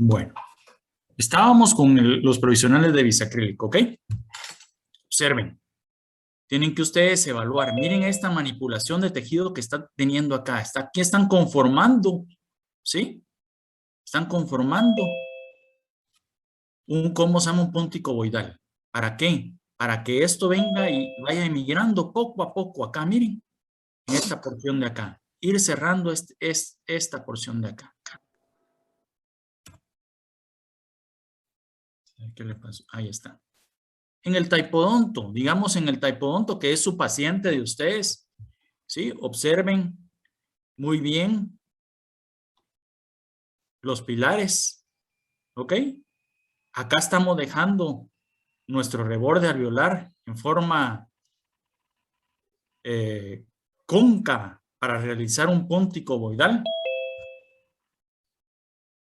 Bueno, estábamos con los provisionales de bisacrílico, ¿ok? Observen. Tienen que ustedes evaluar. Miren esta manipulación de tejido que están teniendo acá. Aquí están conformando, ¿sí? Están conformando ¿cómo se llama? Un punto icovoidal. ¿Para qué? Para que esto venga y vaya emigrando poco a poco acá, miren, en esta porción de acá. Ir cerrando esta porción de acá. ¿Qué le pasó? Ahí está. En el taipodonto, digamos en el taipodonto que es su paciente de ustedes, ¿sí? Observen muy bien los pilares, ¿ok? Acá estamos dejando nuestro reborde alveolar en forma cóncava para realizar un punto icovoidal.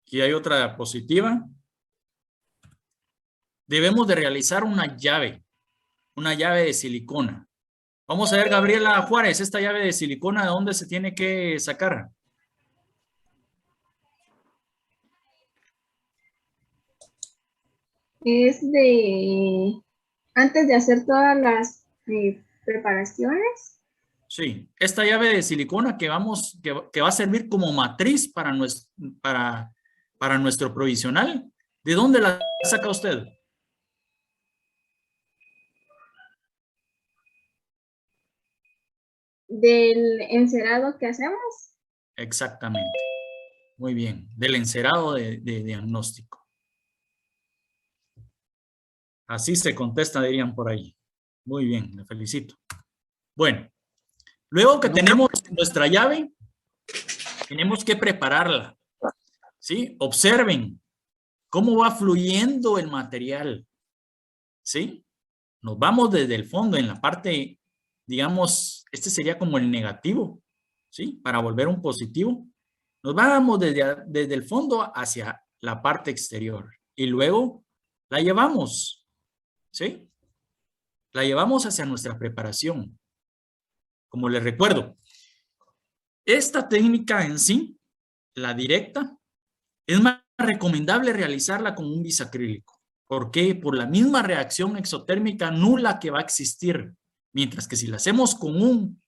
Aquí hay otra diapositiva. Debemos de realizar una llave de silicona. Vamos a ver, Gabriela Juárez, esta llave de silicona, ¿de dónde se tiene que sacar? Es de antes de hacer todas las preparaciones. Sí, esta llave de silicona que va a servir como matriz para nuestro provisional. ¿De dónde la saca usted? Del encerado que hacemos. Exactamente. Muy bien. Del encerado de diagnóstico. Así se contesta, dirían por ahí. Muy bien, le felicito. Bueno, luego que tenemos nuestra llave, tenemos que prepararla. ¿Sí? Observen cómo va fluyendo el material. ¿Sí? Nos vamos desde el fondo, en la parte, digamos, este sería como el negativo, ¿sí? Para volver un positivo. Nos vamos desde el fondo hacia la parte exterior y luego la llevamos, ¿sí? La llevamos hacia nuestra preparación. Como les recuerdo, esta técnica en sí, la directa, es más recomendable realizarla con un bisacrílico. ¿Por qué? Por la misma reacción exotérmica nula que va a existir. Mientras que si la hacemos con un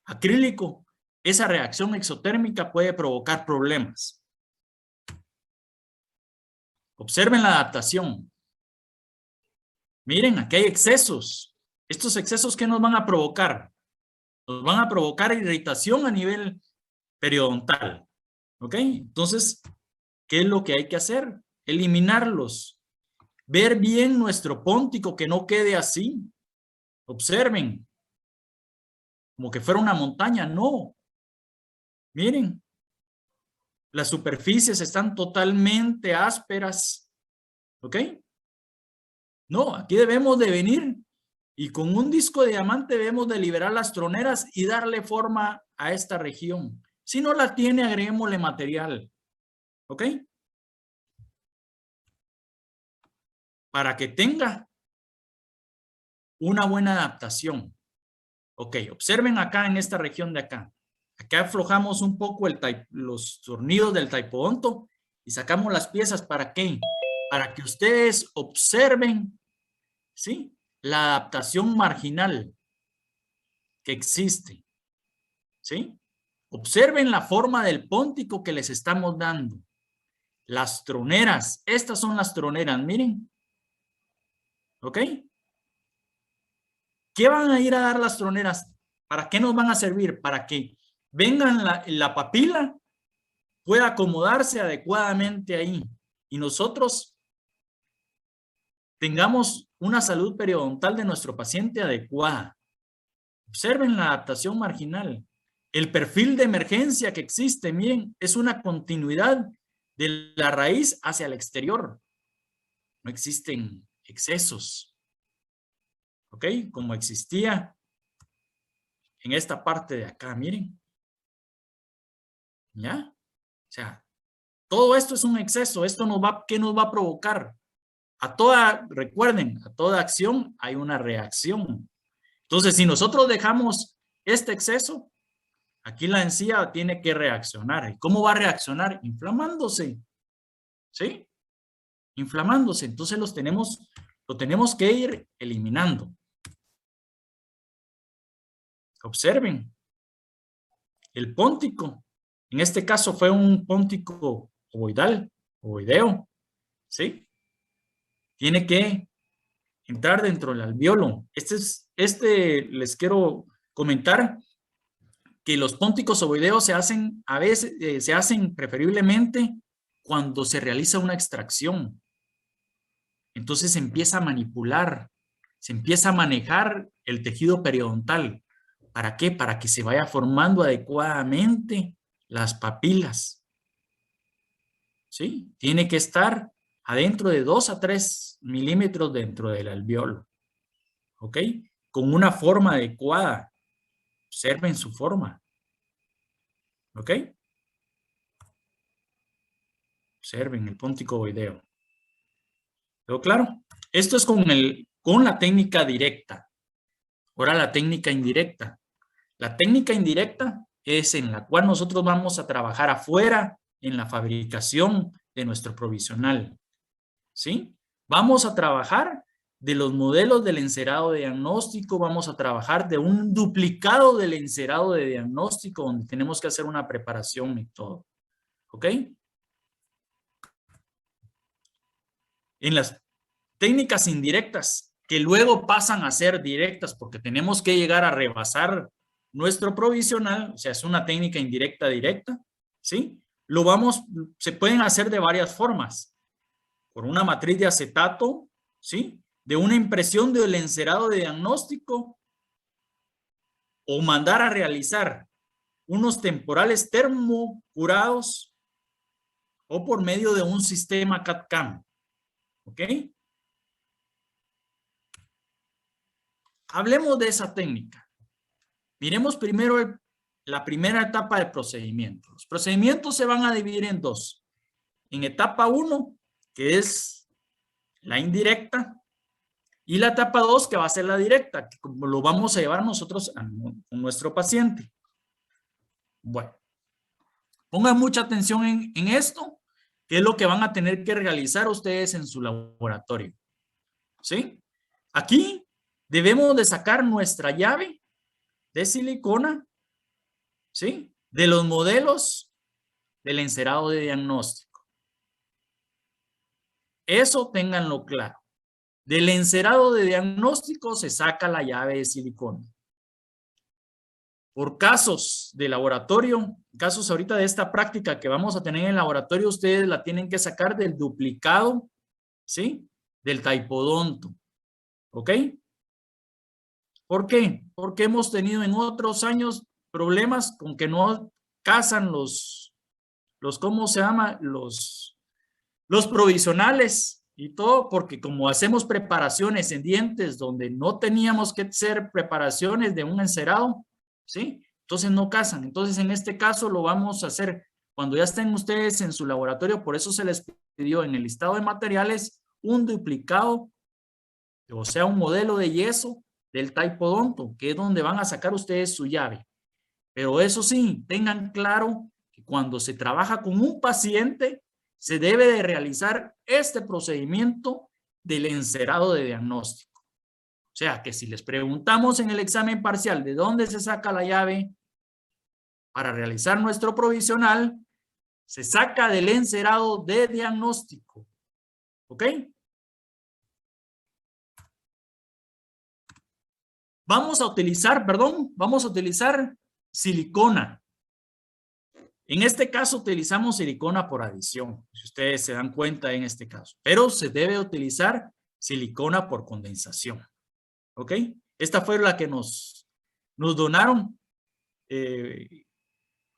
acrílico, esa reacción exotérmica puede provocar problemas. Observen la adaptación. Miren, aquí hay excesos. ¿Estos excesos qué nos van a provocar? Nos van a provocar irritación a nivel periodontal. ¿Ok? Entonces, ¿qué es lo que hay que hacer? Eliminarlos. Ver bien nuestro póntico, que no quede así. Observen. Como que fuera una montaña. No. Miren. Las superficies están totalmente ásperas. ¿Ok? No, aquí debemos de venir y con un disco de diamante debemos de liberar las troneras y darle forma a esta región. Si no la tiene, agreguémosle material. ¿Ok? Para que tenga una buena adaptación. Ok, observen acá en esta región de acá. Acá aflojamos un poco los tornillos del taipodonto y sacamos las piezas. ¿Para qué? Para que ustedes observen, ¿sí? La adaptación marginal que existe, ¿sí? Observen la forma del póntico que les estamos dando. Las troneras, estas son las troneras, miren. ¿Ok? ¿Qué van a ir a dar las troneras? ¿Para qué nos van a servir? Para que vengan la papila, pueda acomodarse adecuadamente ahí. Y nosotros tengamos una salud periodontal de nuestro paciente adecuada. Observen la adaptación marginal. El perfil de emergencia que existe, miren, es una continuidad de la raíz hacia el exterior. No existen excesos. ¿Ok? Como existía en esta parte de acá, miren. ¿Ya? O sea, todo esto es un exceso. Esto ¿qué nos va a provocar? Recuerden, a toda acción hay una reacción. Entonces, si nosotros dejamos este exceso, aquí la encía tiene que reaccionar. ¿Y cómo va a reaccionar? Inflamándose. ¿sí? Inflamándose. Entonces lo tenemos que ir eliminando. Observen. El póntico, en este caso fue un póntico ovoideo, ¿sí? Tiene que entrar dentro del alveolo. Les quiero comentar que los pónticos ovoideos se hacen a veces, se hacen preferiblemente cuando se realiza una extracción. Entonces se empieza a manipular, se empieza a manejar el tejido periodontal. ¿Para qué? Para que se vaya formando adecuadamente las papilas. ¿Sí? Tiene que estar adentro de 2 a 3 milímetros dentro del alveolo. ¿Ok? Con una forma adecuada. Observen su forma. ¿Ok? Observen el póntico ovoideo. ¿Quedó claro? Esto es con la técnica directa. Ahora la técnica indirecta. La técnica indirecta es en la cual nosotros vamos a trabajar afuera en la fabricación de nuestro provisional. ¿Sí? Vamos a trabajar de los modelos del encerado de diagnóstico, vamos a trabajar de un duplicado del encerado de diagnóstico donde tenemos que hacer una preparación y todo. ¿Ok? En las técnicas indirectas, que luego pasan a ser directas porque tenemos que llegar a rebasar nuestro provisional, o sea, es una técnica indirecta directa, ¿sí? Se pueden hacer de varias formas. Por una matriz de acetato, ¿sí? De una impresión del encerado de diagnóstico o mandar a realizar unos temporales termocurados o por medio de un sistema CAD/CAM. ¿Ok? Hablemos de esa técnica. Miremos primero la primera etapa del procedimiento. Los procedimientos se van a dividir en dos. En etapa 1, que es la indirecta, y la etapa 2, que va a ser la directa, que como lo vamos a llevar nosotros con nuestro paciente. Bueno, pongan mucha atención en esto, que es lo que van a tener que realizar ustedes en su laboratorio. ¿Sí? Aquí debemos de sacar nuestra llave de silicona, ¿sí? De los modelos del encerado de diagnóstico. Eso ténganlo claro. Del encerado de diagnóstico se saca la llave de silicona. Por casos de laboratorio, casos ahorita de esta práctica que vamos a tener en el laboratorio, ustedes la tienen que sacar del duplicado, ¿sí? Del taipodonto. ¿Ok? ¿Por qué? Porque hemos tenido en otros años problemas con que no casan ¿cómo se llama? Los provisionales y todo, porque como hacemos preparaciones en dientes donde no teníamos que hacer preparaciones de un encerado, ¿sí? Entonces no casan. Entonces en este caso lo vamos a hacer cuando ya estén ustedes en su laboratorio, por eso se les pidió en el listado de materiales un duplicado, o sea, un modelo de yeso del taipodonto, que es donde van a sacar ustedes su llave. Pero eso sí, tengan claro que cuando se trabaja con un paciente, se debe de realizar este procedimiento del encerado de diagnóstico. O sea, que si les preguntamos en el examen parcial de dónde se saca la llave para realizar nuestro provisional, se saca del encerado de diagnóstico. ¿Ok? Vamos a utilizar silicona. En este caso utilizamos silicona por adición, si ustedes se dan cuenta en este caso, pero se debe utilizar silicona por condensación. ¿Ok? Esta fue la que nos donaron en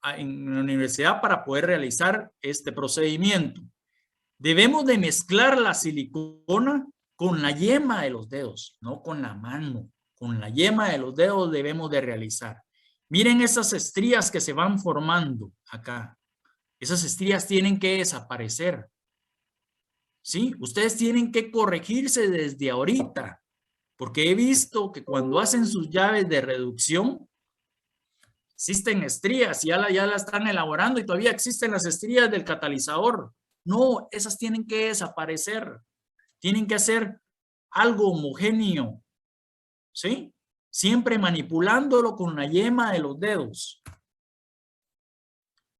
la universidad para poder realizar este procedimiento. Debemos de mezclar la silicona con la yema de los dedos, no con la mano. Con la yema de los dedos debemos de realizar. Miren esas estrías que se van formando acá. Esas estrías tienen que desaparecer. ¿Sí? Ustedes tienen que corregirse desde ahorita. Porque he visto que cuando hacen sus llaves de reducción, existen estrías, ya la están elaborando y todavía existen las estrías del catalizador. No, esas tienen que desaparecer. Tienen que hacer algo homogéneo, ¿sí? Siempre manipulándolo con la yema de los dedos.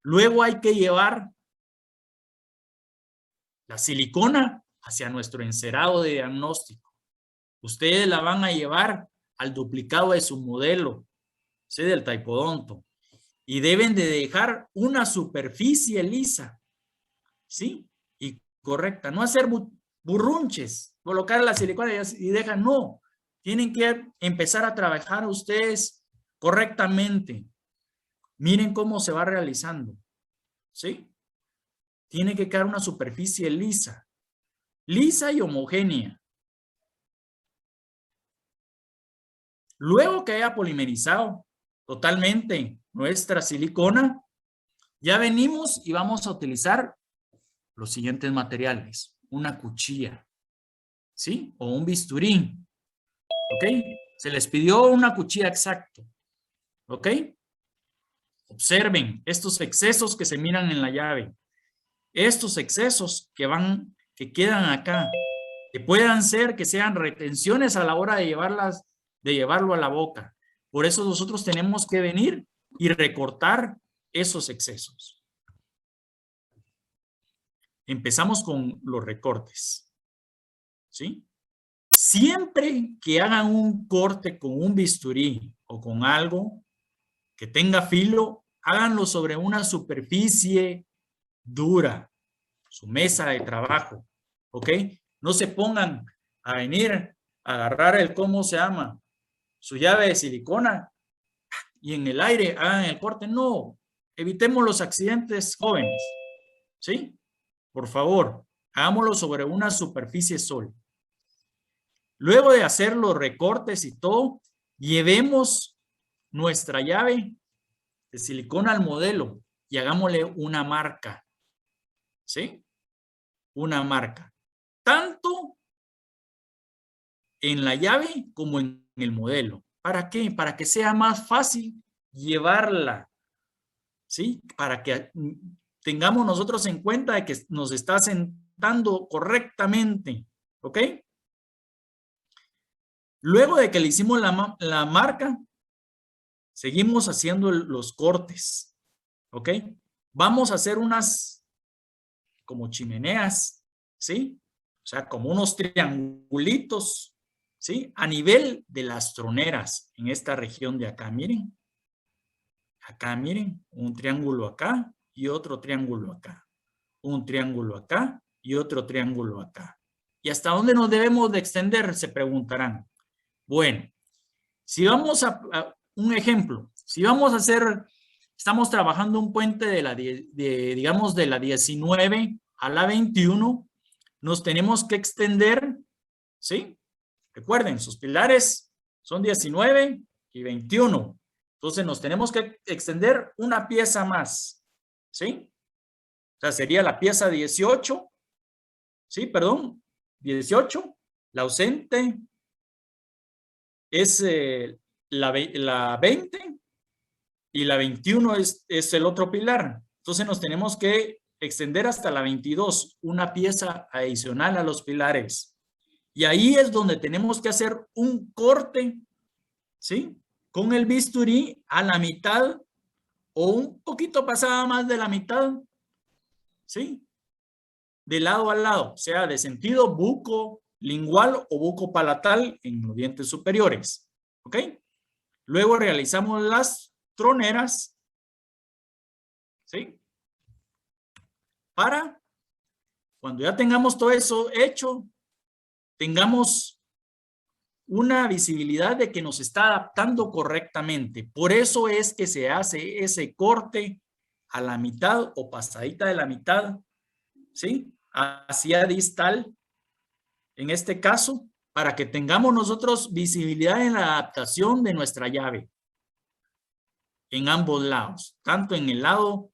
Luego hay que llevar la silicona hacia nuestro encerado de diagnóstico. Ustedes la van a llevar al duplicado de su modelo, ¿sí? Del taipodonto. Y deben de dejar una superficie lisa, ¿sí? Y correcta. No hacer burrunches, colocar la silicona y dejan, no. Tienen que empezar a trabajar ustedes correctamente. Miren cómo se va realizando, ¿sí? Tiene que quedar una superficie lisa, lisa y homogénea. Luego que haya polimerizado totalmente nuestra silicona, ya venimos y vamos a utilizar los siguientes materiales. Una cuchilla, ¿sí? O un bisturí, ¿ok? Se les pidió una cuchilla exacta, ¿ok? Observen estos excesos que se miran en la llave. Estos excesos que quedan acá, que puedan ser, que sean retenciones a la hora de llevarlo a la boca. Por eso nosotros tenemos que venir y recortar esos excesos. Empezamos con los recortes, ¿sí? Siempre que hagan un corte con un bisturí o con algo que tenga filo, háganlo sobre una superficie dura, su mesa de trabajo, ¿ok? No se pongan a venir a agarrar ¿cómo se llama? Su llave de silicona y en el aire hagan el corte. No, evitemos los accidentes jóvenes, ¿sí? Por favor, hagámoslo sobre una superficie sólida. Luego de hacer los recortes y todo, llevemos nuestra llave de silicona al modelo y hagámosle una marca, ¿sí? Una marca. Tanto en la llave como en el modelo. ¿Para qué? Para que sea más fácil llevarla, ¿sí? Para que tengamos nosotros en cuenta de que nos está sentando correctamente, ¿ok? Luego de que le hicimos la marca, seguimos haciendo los cortes, ¿ok? Vamos a hacer unas como chimeneas, ¿sí? O sea, como unos triangulitos, ¿sí? A nivel de las troneras en esta región de acá, miren. Acá, miren, un triángulo acá y otro triángulo acá. Un triángulo acá y otro triángulo acá. ¿Y hasta dónde nos debemos de extender? Se preguntarán. Bueno, si vamos a un ejemplo, si vamos a hacer, estamos trabajando un puente digamos, de la 19 a la 21, nos tenemos que extender, ¿sí? Recuerden, sus pilares son 19 y 21. Entonces nos tenemos que extender una pieza más, ¿sí? O sea, sería la pieza 18, ¿sí? Perdón, 18, la ausente es la 20 y la 21 es el otro pilar. Entonces nos tenemos que extender hasta la 22, una pieza adicional a los pilares. Y ahí es donde tenemos que hacer un corte, ¿sí? Con el bisturí a la mitad o un poquito pasada más de la mitad, ¿sí? De lado a lado, sea de sentido buco lingual o buco palatal en los dientes superiores, ¿ok? Luego realizamos las troneras, ¿sí? Para cuando ya tengamos todo eso hecho, tengamos una visibilidad de que nos está adaptando correctamente. Por eso es que se hace ese corte a la mitad o pasadita de la mitad, ¿sí? Hacia distal, en este caso, para que tengamos nosotros visibilidad en la adaptación de nuestra llave en ambos lados, tanto en el lado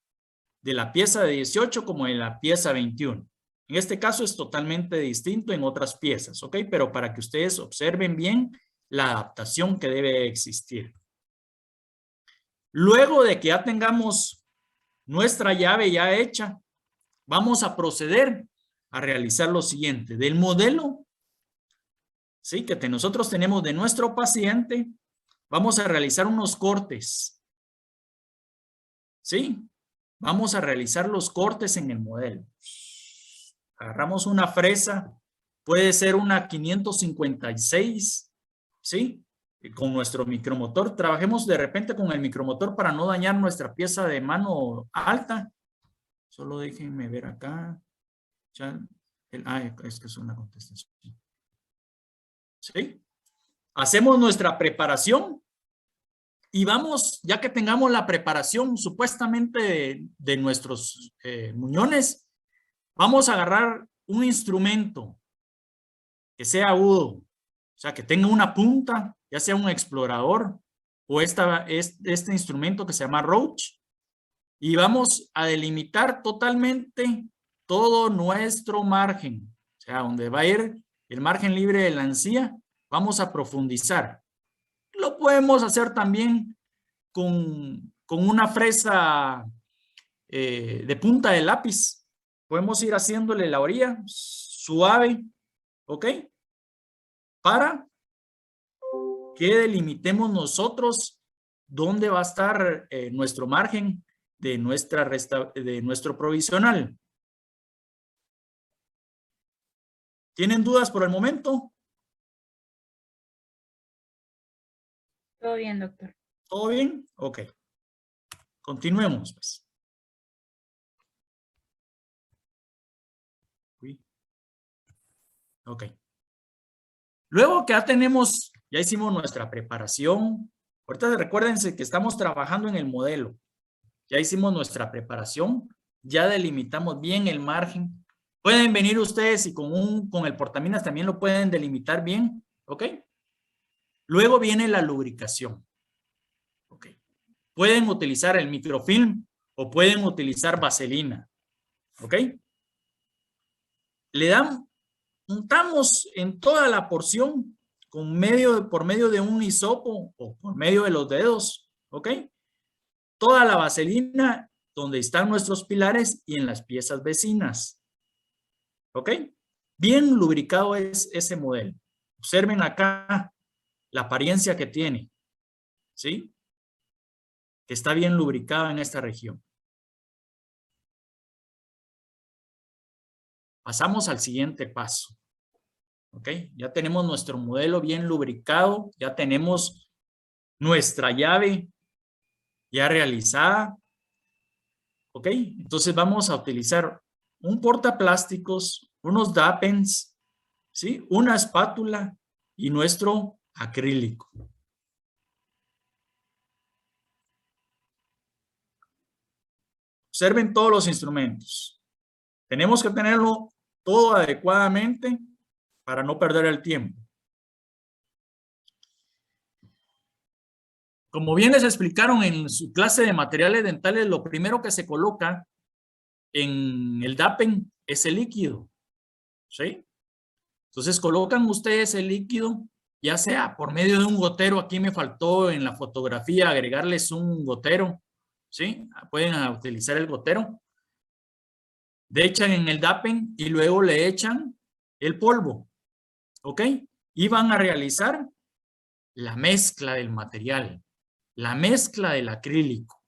de la pieza de 18 como en la pieza 21. En este caso es totalmente distinto en otras piezas, ¿ok? Pero para que ustedes observen bien la adaptación que debe existir. Luego de que ya tengamos nuestra llave ya hecha, vamos a proceder a realizar lo siguiente. Del modelo, ¿sí?, que nosotros tenemos de nuestro paciente, vamos a realizar unos cortes. ¿Sí? Vamos a realizar los cortes en el modelo. Agarramos una fresa, puede ser una 556, ¿sí? Y con nuestro micromotor, trabajemos de repente con el micromotor para no dañar nuestra pieza de mano alta. Solo déjenme ver acá. Es que es una contestación. ¿Sí? Hacemos nuestra preparación y vamos, ya que tengamos la preparación supuestamente de nuestros muñones, vamos a agarrar un instrumento que sea agudo, o sea, que tenga una punta, ya sea un explorador o este instrumento que se llama Roach, y vamos a delimitar totalmente todo nuestro margen, o sea, donde va a ir el margen libre de la encía, vamos a profundizar. Lo podemos hacer también con una fresa de punta de lápiz. Podemos ir haciéndole la orilla suave, ¿ok? Para que delimitemos nosotros dónde va a estar nuestro margen de nuestro provisional. ¿Tienen dudas por el momento? Todo bien, doctor. ¿Todo bien? Ok. Continuemos, pues. Ok. Luego que ya hicimos nuestra preparación. Ahorita recuérdense que estamos trabajando en el modelo. Ya hicimos nuestra preparación. Ya delimitamos bien el margen. Pueden venir ustedes y con el portaminas también lo pueden delimitar bien. ¿Ok? Luego viene la lubricación. ¿Ok? Pueden utilizar el microfilm o pueden utilizar vaselina. ¿Ok? Untamos en toda la porción por medio de un hisopo o por medio de los dedos, ¿ok? Toda la vaselina donde están nuestros pilares y en las piezas vecinas, ¿ok? Bien lubricado es ese modelo. Observen acá la apariencia que tiene, ¿sí? Que está bien lubricado en esta región. Pasamos al siguiente paso. ¿Ok? Ya tenemos nuestro modelo bien lubricado, ya tenemos nuestra llave ya realizada. ¿Ok? Entonces vamos a utilizar un portaplásticos, unos DAPENs, ¿sí? Una espátula y nuestro acrílico. Observen todos los instrumentos. Tenemos que tenerlo todo adecuadamente para no perder el tiempo. Como bien les explicaron en su clase de materiales dentales, lo primero que se coloca en el DAPEN es el líquido, ¿sí? Entonces colocan ustedes el líquido, ya sea por medio de un gotero. Aquí me faltó en la fotografía agregarles un gotero, ¿sí? Pueden utilizar el gotero. Le echan en el DAPEN y luego le echan el polvo, ¿ok? Y van a realizar la mezcla del material, la mezcla del acrílico.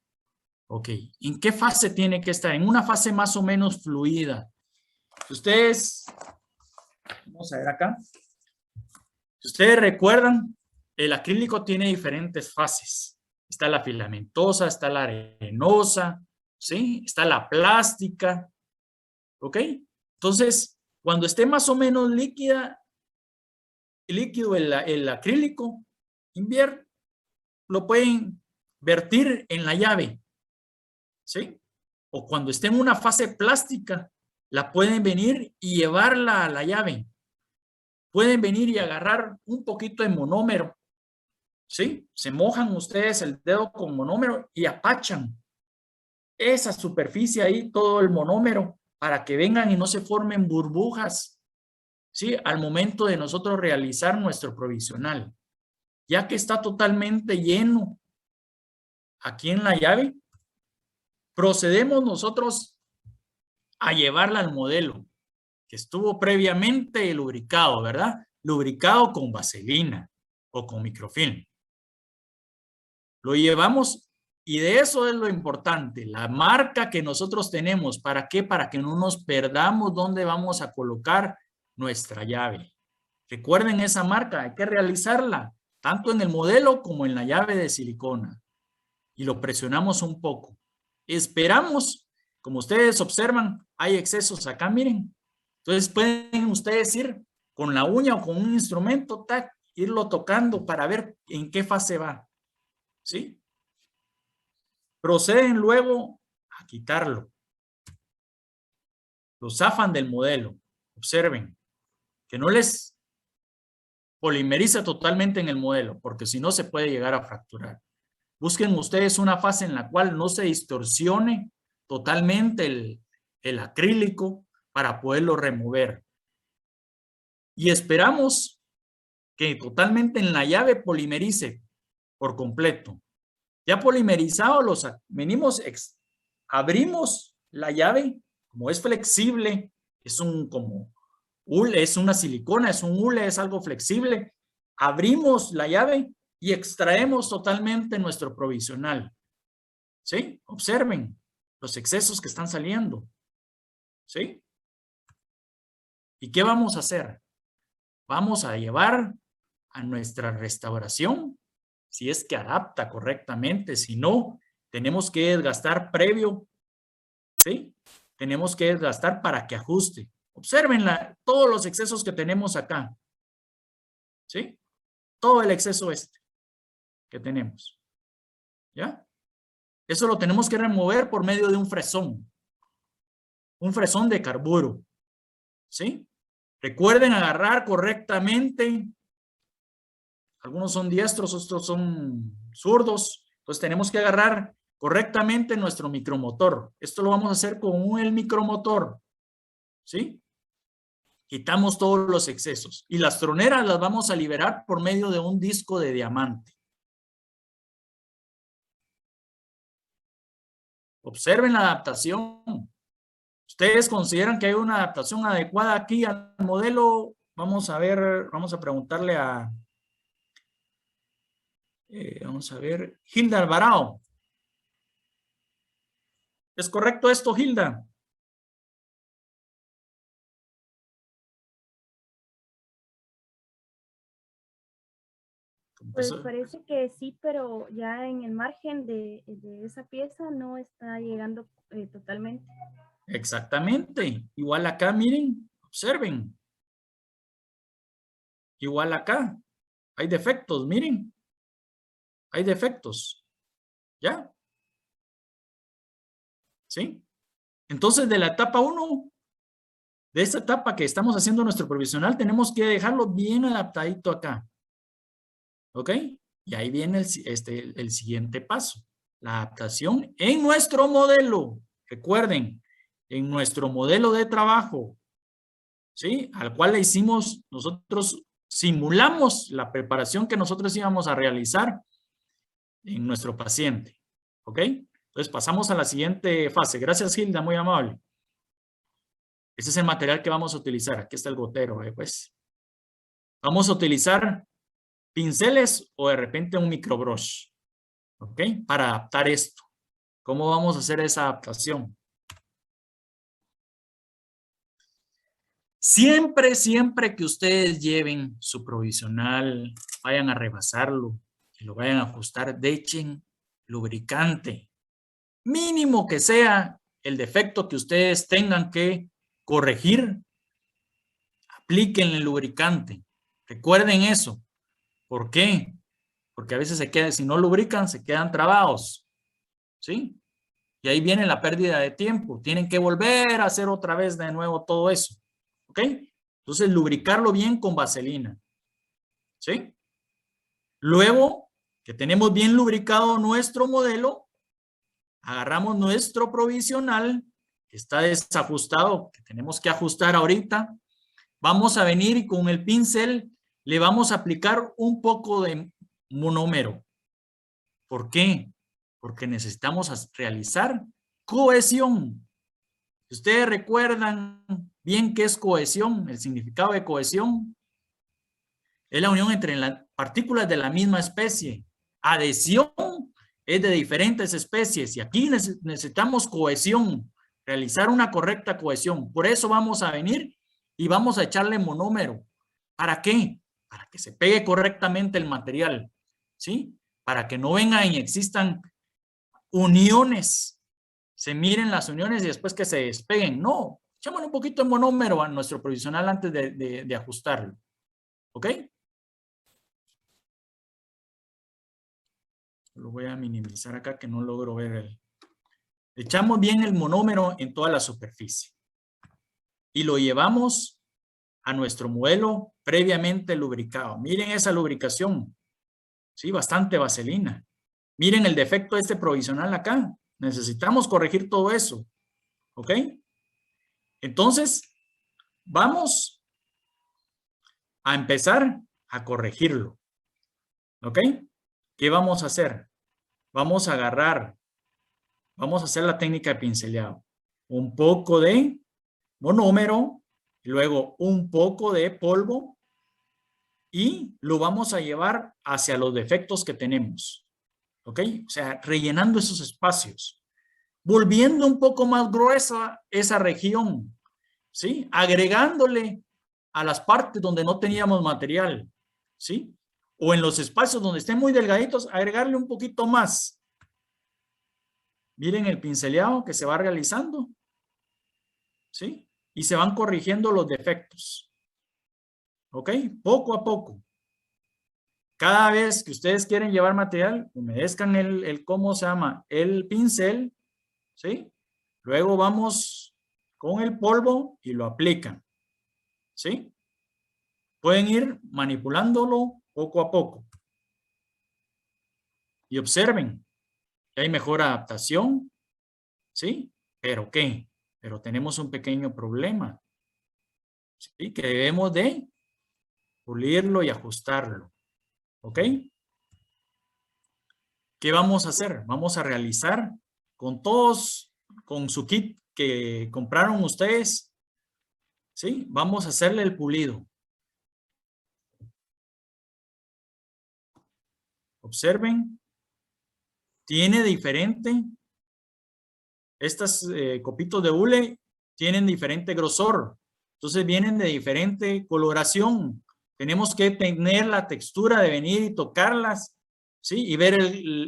Ok, ¿en qué fase tiene que estar? En una fase más o menos fluida. Ustedes, vamos a ver acá. Si ustedes recuerdan, el acrílico tiene diferentes fases. Está la filamentosa, está la arenosa, ¿sí? Está la plástica, ¿ok? Entonces, cuando esté más o menos líquido el acrílico, lo pueden vertir en la llave, ¿sí? O cuando esté en una fase plástica, la pueden venir y llevarla a la llave. Pueden venir y agarrar un poquito de monómero, ¿sí? Se mojan ustedes el dedo con monómero y apachan esa superficie ahí, todo el monómero, para que vengan y no se formen burbujas, ¿sí? Al momento de nosotros realizar nuestro provisional. Ya que está totalmente lleno aquí en la llave, procedemos nosotros a llevarla al modelo que estuvo previamente lubricado, ¿verdad? Lubricado con vaselina o con microfilm. Lo llevamos y de eso es lo importante, la marca que nosotros tenemos. ¿Para qué? Para que no nos perdamos dónde vamos a colocar nuestra llave. Recuerden esa marca, hay que realizarla tanto en el modelo como en la llave de silicona. Y lo presionamos un poco. Esperamos, como ustedes observan, hay excesos acá, miren. Entonces pueden ustedes ir con la uña o con un instrumento, tac, irlo tocando para ver en qué fase va. ¿Sí? Proceden luego a quitarlo. Lo zafan del modelo. Observen que no les polimeriza totalmente en el modelo, porque si no se puede llegar a fracturar. Busquen ustedes una fase en la cual no se distorsione totalmente el acrílico para poderlo remover. Y esperamos que totalmente en la llave polimerice por completo. Ya polimerizado, abrimos la llave, como es flexible, es es una silicona, es un hule, es algo flexible. Abrimos la llave y extraemos totalmente nuestro provisional. ¿Sí? Observen los excesos que están saliendo. ¿Sí? ¿Y qué vamos a hacer? Vamos a llevar a nuestra restauración, si es que adapta correctamente. Si no, tenemos que desgastar previo. ¿Sí? Tenemos que desgastar para que ajuste. Observen todos los excesos que tenemos acá. ¿Sí? Todo el exceso que tenemos. ¿Ya? Eso lo tenemos que remover por medio de un fresón. Un fresón de carburo. ¿Sí? Recuerden agarrar correctamente. Algunos son diestros, otros son zurdos. Entonces tenemos que agarrar correctamente nuestro micromotor. Esto lo vamos a hacer con el micromotor. ¿Sí? Quitamos todos los excesos. Y las troneras las vamos a liberar por medio de un disco de diamante. Observen la adaptación. ¿Ustedes consideran que hay una adaptación adecuada aquí al modelo? Vamos a ver, vamos a preguntarle vamos a ver, Hilda Alvarado. ¿Es correcto esto, Hilda? Pues parece que sí, pero ya en el margen de esa pieza no está llegando totalmente. Exactamente. Igual acá, miren, observen. Igual acá. Hay defectos, miren. Hay defectos. ¿Ya? ¿Sí? Entonces, de la etapa 1, de esta etapa que estamos haciendo nuestro provisional, tenemos que dejarlo bien adaptadito acá. ¿Ok? Y ahí viene el siguiente paso. La adaptación en nuestro modelo. Recuerden, en nuestro modelo de trabajo, ¿sí? Al cual le hicimos, nosotros simulamos la preparación que nosotros íbamos a realizar en nuestro paciente. ¿Ok? Entonces pasamos a la siguiente fase. Gracias, Hilda, muy amable. Este es el material que vamos a utilizar. Aquí está el gotero, pues. Vamos a utilizar pinceles o de repente un microbrush. ¿Ok? Para adaptar esto. ¿Cómo vamos a hacer esa adaptación? Siempre, siempre que ustedes lleven su provisional, vayan a rebasarlo, y lo vayan a ajustar, echen lubricante. Mínimo que sea el defecto que ustedes tengan que corregir, apliquen el lubricante. Recuerden eso. ¿Por qué? Porque a veces si no lubrican, se quedan trabados. ¿Sí? Y ahí viene la pérdida de tiempo. Tienen que volver a hacer otra vez de nuevo todo eso. ¿Ok? Entonces, lubricarlo bien con vaselina. ¿Sí? Luego que tenemos bien lubricado nuestro modelo, agarramos nuestro provisional, que está desajustado, que tenemos que ajustar ahorita. Vamos a venir y con el pincel le vamos a aplicar un poco de monómero. ¿Por qué? Porque necesitamos realizar cohesión. Si ustedes recuerdan bien qué es cohesión, el significado de cohesión, es la unión entre las partículas de la misma especie. Adhesión es de diferentes especies y aquí necesitamos cohesión, realizar una correcta cohesión. Por eso vamos a venir y vamos a echarle monómero. ¿Para qué? Para que se pegue correctamente el material, ¿sí? Para que no vengan y existan uniones, se miren las uniones y después que se despeguen. No, echémosle un poquito de monómero a nuestro provisional antes de ajustarlo. ¿Ok? Lo voy a minimizar acá que no logro ver el... Echamos bien el monómero en toda la superficie. Y lo llevamos a nuestro modelo previamente lubricado. Miren esa lubricación. Sí, bastante vaselina. Miren el defecto de este provisional acá. Necesitamos corregir todo eso. ¿Ok? Entonces, vamos a empezar a corregirlo. ¿Ok? ¿Qué vamos a hacer? Vamos a agarrar, vamos a hacer la técnica de pincelado. Un poco de monómero, luego un poco de polvo y lo vamos a llevar hacia los defectos que tenemos. ¿Ok? O sea, rellenando esos espacios. Volviendo un poco más gruesa esa región. ¿Sí? Agregándole a las partes donde no teníamos material. ¿Sí? O en los espacios donde estén muy delgaditos, agregarle un poquito más. Miren el pinceleado que se va realizando. ¿Sí? Y se van corrigiendo los defectos. ¿Ok? Poco a poco. Cada vez que ustedes quieren llevar material, humedezcan ¿cómo se llama? El pincel. ¿Sí? Luego vamos con el polvo y lo aplican. ¿Sí? Pueden ir manipulándolo poco a poco. Y observen que hay mejor adaptación. ¿Sí? ¿Pero qué? Pero tenemos un pequeño problema. ¿Sí? Que debemos de pulirlo y ajustarlo. ¿Ok? ¿Qué vamos a hacer? Vamos a realizar con todos, con su kit que compraron ustedes. ¿Sí? Vamos a hacerle el pulido. Observen. Tiene diferente. Estas copitos de hule tienen diferente grosor. Entonces vienen de diferente coloración. Tenemos que tener la textura de venir y tocarlas, ¿sí? Y ver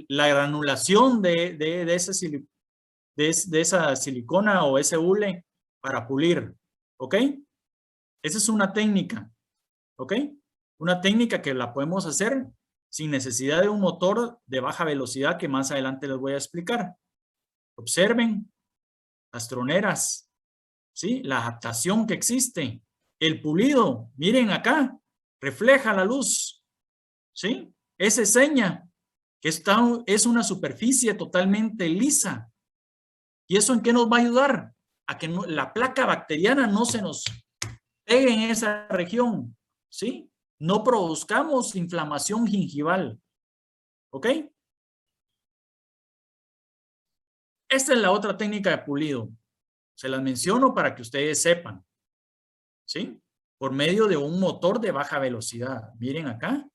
la granulación de esa silicona o ese hule para pulir. ¿Ok? Esa es una técnica. ¿Ok? Una técnica que la podemos hacer sin necesidad de un motor de baja velocidad que más adelante les voy a explicar. Observen las troneras, ¿sí? La adaptación que existe. El pulido, miren acá, refleja la luz, ¿sí? Esa seña que es una superficie totalmente lisa. ¿Y eso en qué nos va a ayudar? A que la placa bacteriana no se nos pegue en esa región, ¿sí? No produzcamos inflamación gingival, ¿ok? Esta es la otra técnica de pulido. Se las menciono para que ustedes sepan. ¿Sí? Por medio de un motor de baja velocidad. Miren acá.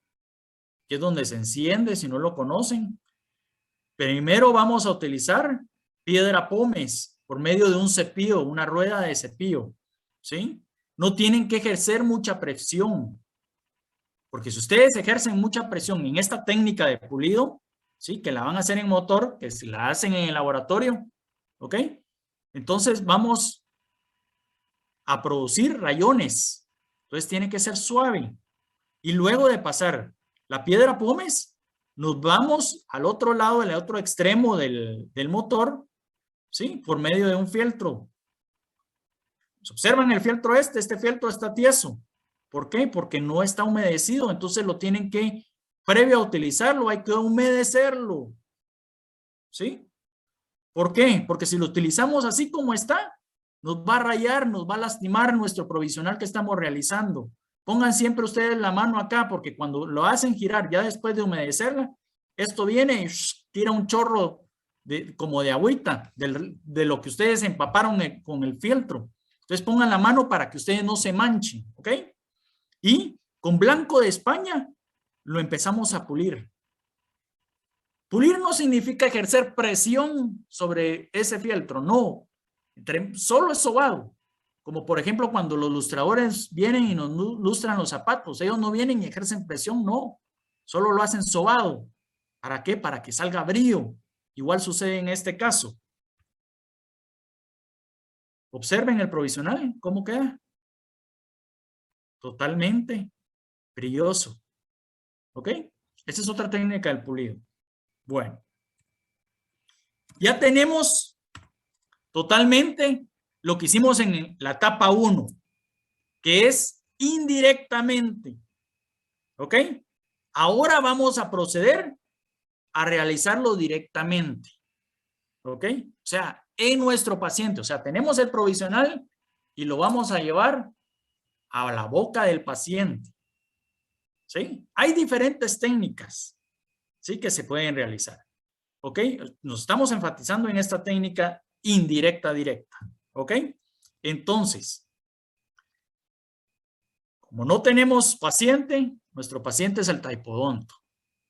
Que es donde se enciende si no lo conocen. Primero vamos a utilizar piedra pómez por medio de un cepillo, una rueda de cepillo. ¿Sí? No tienen que ejercer mucha presión. Porque si ustedes ejercen mucha presión en esta técnica de pulido, ¿sí? Que la van a hacer en motor, que si la hacen en el laboratorio, ¿ok? Entonces vamos a producir rayones. Entonces tiene que ser suave. Y luego de pasar la piedra pómez, nos vamos al otro lado, al otro extremo del motor, ¿sí? Por medio de un fieltro. Observan el fieltro este fieltro está tieso. ¿Por qué? Porque no está humedecido. Entonces lo tienen que, previo a utilizarlo, hay que humedecerlo. ¿Sí? ¿Por qué? Porque si lo utilizamos así como está, nos va a rayar, nos va a lastimar nuestro provisional que estamos realizando. Pongan siempre ustedes la mano acá, porque cuando lo hacen girar ya después de humedecerla, esto viene y tira un chorro como de agüita, de lo que ustedes empaparon con el fieltro. Entonces pongan la mano para que ustedes no se manchen, ¿ok? Y con blanco de España lo empezamos a pulir. Pulir no significa ejercer presión sobre ese fieltro, no. Solo es sobado. Como por ejemplo cuando los lustradores vienen y nos lustran los zapatos, ellos no vienen y ejercen presión, no. Solo lo hacen sobado. ¿Para qué? Para que salga brillo. Igual sucede en este caso. Observen el provisional, ¿cómo queda? Totalmente brilloso. ¿Ok? Esa es otra técnica del pulido. Bueno. Ya tenemos totalmente lo que hicimos en la etapa 1, que es indirectamente. ¿Ok? Ahora vamos a proceder a realizarlo directamente. ¿Ok? O sea, en nuestro paciente. O sea, tenemos el provisional y lo vamos a llevar a la boca del paciente. ¿Sí? Hay diferentes técnicas, ¿sí? Que se pueden realizar. ¿Ok? Nos estamos enfatizando en esta técnica indirecta directa. ¿Ok? Entonces, como no tenemos paciente, nuestro paciente es el taipodonto.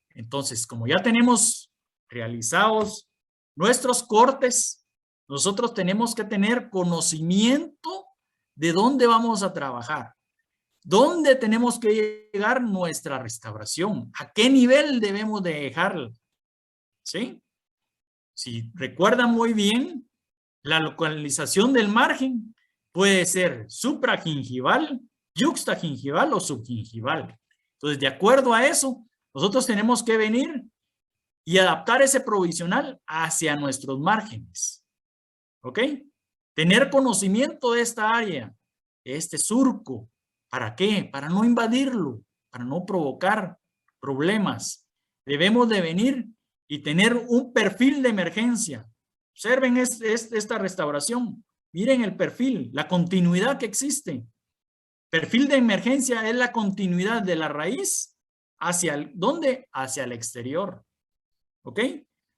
Entonces, como ya tenemos realizados nuestros cortes, nosotros tenemos que tener conocimiento de dónde vamos a trabajar, dónde tenemos que llegar nuestra restauración, a qué nivel debemos de dejarla. ¿Sí? Si recuerdan muy bien, la localización del margen puede ser supragingival, yuxtagingival o subgingival. Entonces, de acuerdo a eso, nosotros tenemos que venir y adaptar ese provisional hacia nuestros márgenes. ¿Ok? Tener conocimiento de esta área, de este surco. ¿Para qué? Para no invadirlo, para no provocar problemas. Debemos de venir y tener un perfil de emergencia. Observen esta restauración. Miren el perfil, la continuidad que existe. Perfil de emergencia es la continuidad de la raíz hacia ¿dónde? Hacia el exterior. ¿Ok?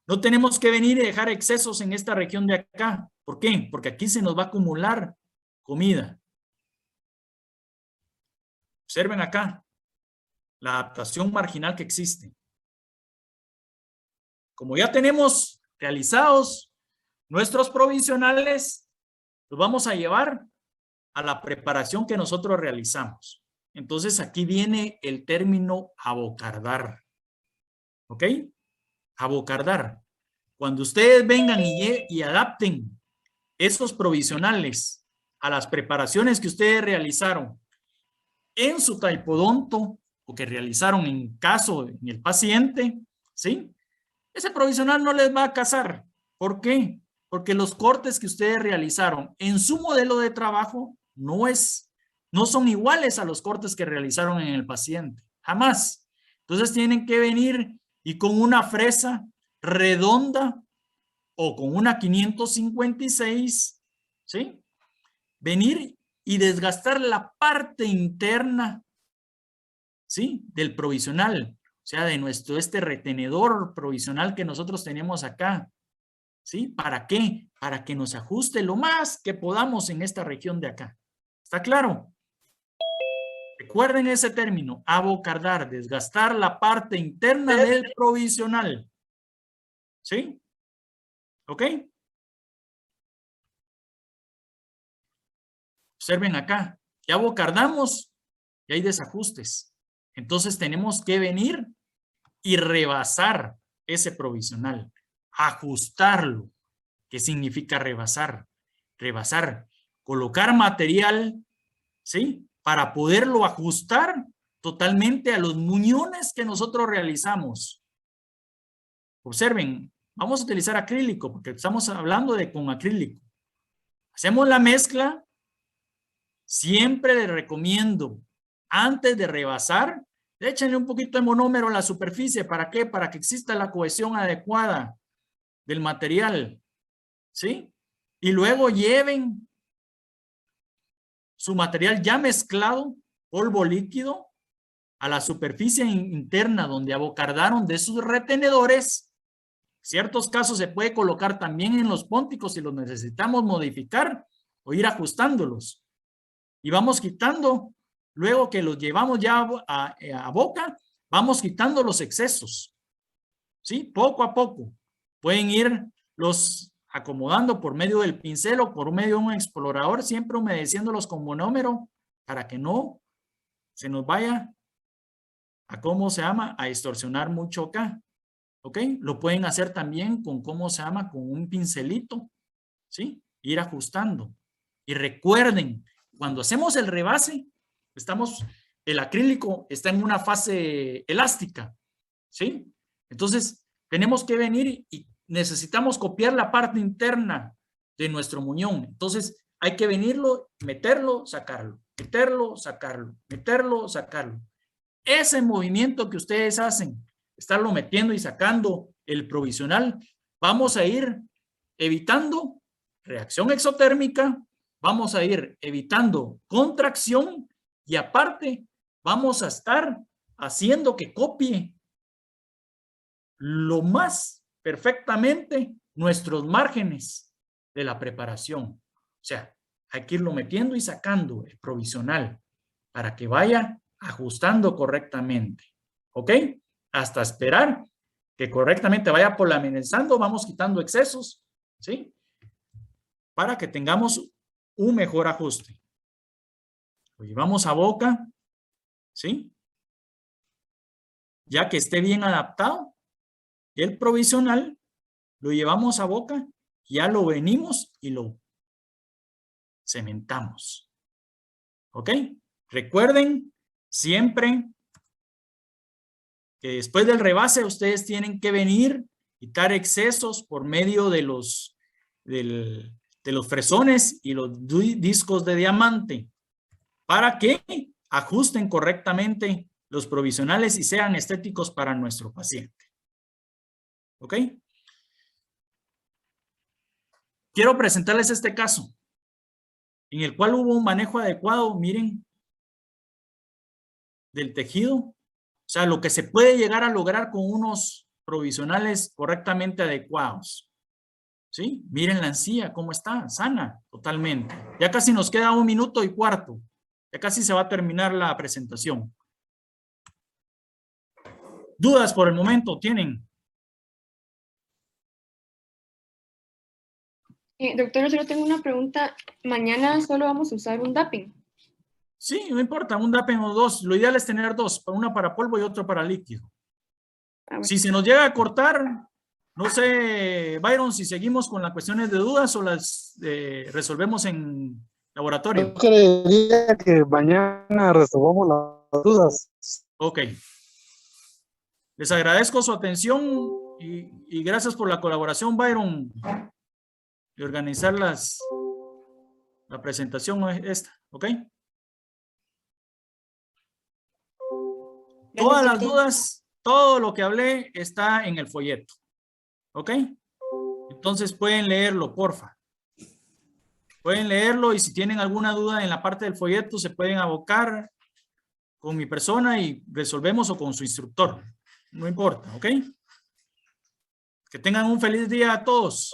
No tenemos que venir y dejar excesos en esta región de acá. ¿Por qué? Porque aquí se nos va a acumular comida. Observen acá la adaptación marginal que existe. Como ya tenemos realizados nuestros provisionales, los vamos a llevar a la preparación que nosotros realizamos. Entonces aquí viene el término abocardar. ¿Ok? Abocardar. Cuando ustedes vengan y adapten esos provisionales a las preparaciones que ustedes realizaron en su taipodonto o que realizaron en caso en el paciente, ¿sí? Ese provisional no les va a casar. ¿Por qué? Porque los cortes que ustedes realizaron en su modelo de trabajo no son iguales a los cortes que realizaron en el paciente. Jamás. Entonces tienen que venir y con una fresa redonda o con una 556, ¿sí? Venir y desgastar la parte interna, ¿sí? Del provisional. O sea, de este retenedor provisional que nosotros tenemos acá. ¿Sí? ¿Para qué? Para que nos ajuste lo más que podamos en esta región de acá. ¿Está claro? Recuerden ese término, abocardar, desgastar la parte interna del provisional. ¿Sí? ¿Ok? Observen acá, ya abocardamos y hay desajustes. Entonces tenemos que venir y rebasar ese provisional, ajustarlo. ¿Qué significa rebasar? Rebasar, colocar material, ¿sí? Para poderlo ajustar totalmente a los muñones que nosotros realizamos. Observen, vamos a utilizar acrílico porque estamos hablando de con acrílico. Hacemos la mezcla. Siempre les recomiendo, antes de rebasar, échenle un poquito de monómero a la superficie. ¿Para qué? Para que exista la cohesión adecuada del material. ¿Sí? Y luego lleven su material ya mezclado, polvo líquido, a la superficie interna donde abocardaron de sus retenedores ciertos casos se puede colocar también en los pónticos si los necesitamos modificar o ir ajustándolos. Y vamos quitando, luego que los llevamos ya a boca, vamos quitando los excesos. ¿Sí? Poco a poco. Pueden ir los acomodando por medio del pincel o por medio de un explorador, siempre humedeciéndolos con monómero para que no se nos vaya a a distorsionar mucho acá. ¿Ok? Lo pueden hacer también con con un pincelito. ¿Sí? Ir ajustando. Y recuerden, cuando hacemos el rebase, el acrílico está en una fase elástica. ¿Sí? Entonces, tenemos que venir y necesitamos copiar la parte interna de nuestro muñón. Entonces, hay que venirlo, meterlo, sacarlo, meterlo, sacarlo, meterlo, sacarlo. Ese movimiento que ustedes hacen, estarlo metiendo y sacando el provisional, vamos a ir evitando reacción exotérmica, vamos a ir evitando contracción y aparte vamos a estar haciendo que copie lo más perfectamente nuestros márgenes de la preparación. O sea, hay que irlo metiendo y sacando el provisional para que vaya ajustando correctamente. ¿Ok? Hasta esperar que correctamente vaya polimerizando, vamos quitando excesos, ¿sí? Para que tengamos un mejor ajuste. Lo llevamos a boca, ¿sí? Ya que esté bien adaptado, el provisional lo llevamos a boca, ya lo venimos y lo cementamos. ¿Ok? Recuerden siempre que después del rebase ustedes tienen que venir, quitar excesos por medio de los fresones y los discos de diamante para que ajusten correctamente los provisionales y sean estéticos para nuestro paciente. ¿Ok? Quiero presentarles este caso en el cual hubo un manejo adecuado, miren, del tejido. O sea, lo que se puede llegar a lograr con unos provisionales correctamente adecuados. ¿Sí? Miren la encía, cómo está, sana, totalmente. Ya casi nos queda 1 minuto y cuarto. Ya casi se va a terminar la presentación. ¿Dudas por el momento tienen? Doctor, solo tengo una pregunta. ¿Mañana solo vamos a usar un dapping? Sí, no importa, un dapping o 2. Lo ideal es tener 2, una para polvo y otro para líquido. Bueno. Si se nos llega a cortar, no sé, Byron, si seguimos con las cuestiones de dudas o las resolvemos en laboratorio. Yo creería que mañana resolvamos las dudas. Ok. Les agradezco su atención y gracias por la colaboración, Byron, de organizar la presentación esta, ¿ok? Todas las dudas, todo lo que hablé está en el folleto, ¿ok? Entonces pueden leerlo, porfa. Pueden leerlo y si tienen alguna duda en la parte del folleto se pueden abocar con mi persona y resolvemos o con su instructor. No importa, ¿ok? Que tengan un feliz día a todos.